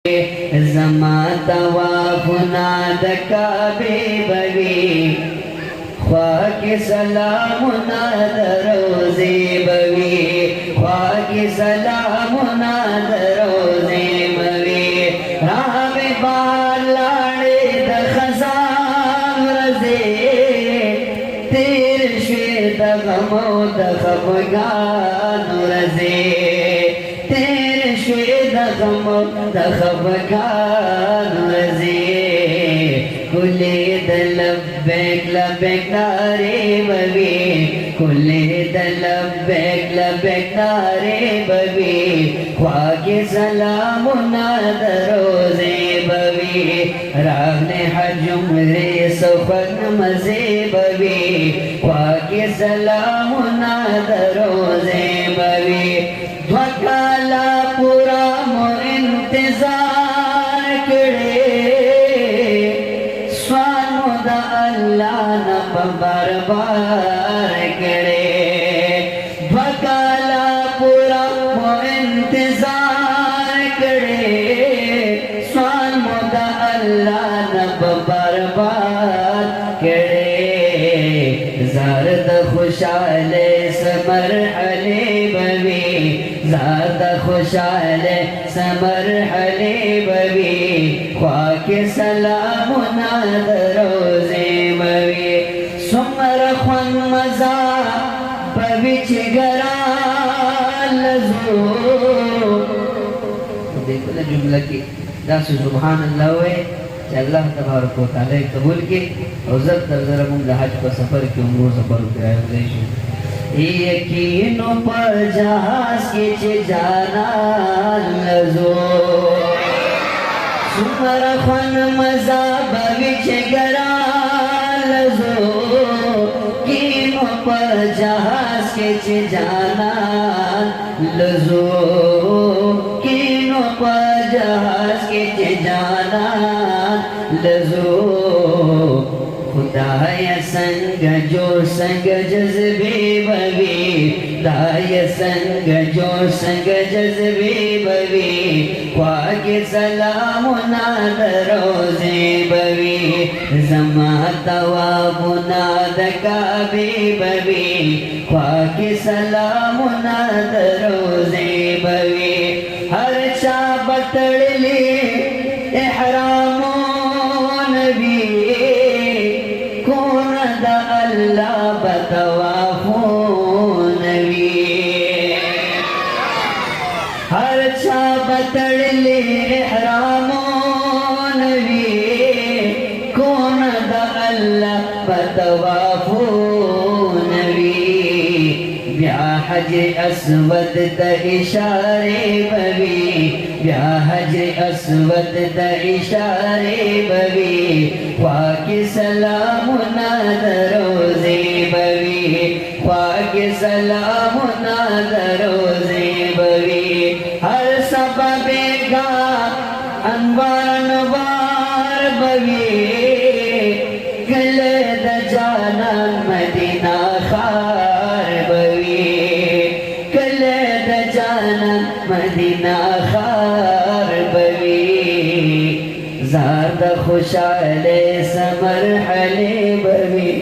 زما توافنا د کعبه بوي خواک سلامنا د روزه بوي خواک سلامنا د روزه بوي راه بالاړې د خزان رزه تیر شوي د غم او د خفګان رزه تیر شوي د غم او د خفګان رزه کلی د لبیک لبیک نارې بوي کلی د لبیک لبیک نارې بوي خواږه سلامونه د روزې بوي راغلی حج عمرې سفر مزې بوي خواږه سلامونه د روزې بوي دوه کاله پورا مو انتظار کړی اللہ نب بربار کرے بکالا پورا وہ انتظار کرے سوال مدہ اللہ نب بربار کرے زارد خوشحال سمر علی بوی زارد خوشحال سمر علی بوی خواک سلامنا دروزے بوی سمر خون مزا بویچ گران لزو دیکھو نا جملہ کی داسو سبحان اللہ ہوئے کہ اللہ تبارک و تعالی قبول کی اور زب در ذرمون حج پر سفر کی عمرو سفر کرائے وزیشو یقینو پر جہاز کی چھ جانا لزو سمر خون مزا بویچ گران لزو کینو پر جہاز کے چھ جانا لزو کینو پر جہاز کے چھ جانا لزو خدای سنگ جو سنگ جذبی بوی خدای سنگ جو سنگ جذبی بوی خواک سلامنا دروزی بوی زما توابنا دکابی بوی خواک سلامنا دروزی بوی ہر چا بتڑلی احرامون بی کون دا اللہ بتوافون بی ہر چا بتڑلی احرامون بی کون دا اللہ بتوافون بی بیا حج اسود دا اشارے بوی بیا حج اسود دا اشارے بوی خواک سلامنا دروزے بوی خواک سلامنا دروزے بوی ہر سبب گا انوار انوار بوی گلے دا جانا مدینہ خار بوی گلے دا جانا مدینہ خار بوی زاد خوشحال سمر حلی بوی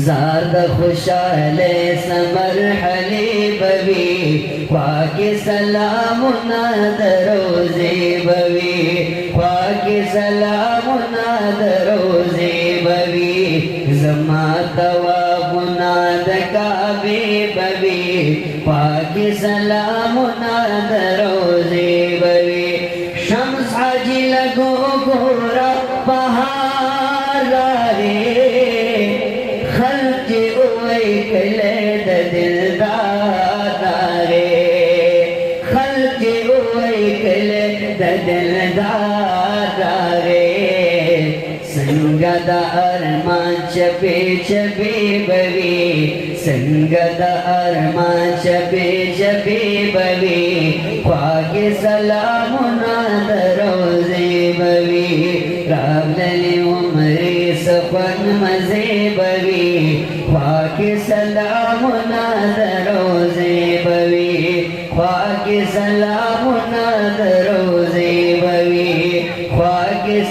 زاد خوشحال سمر حلی بوی خواک سلامنا دروزے بوی خواک سلامنا دروزے بوی زما توابنا دکابی بوی خواک سلامنا دروزے بوی شمس حاجی لگو گورا بہار رے خلق اوئی کلید دلدار رے خلق اوئی کلید دلدار رے سنگ دا ارمان چپی چپی بوی سنگ دا ارمان چپی چپی بوی خواک سلامنا دروزے بوی راغلی عمری سفن مزے بوی خواک سلامنا دروزے بوی خواک سلامنا درو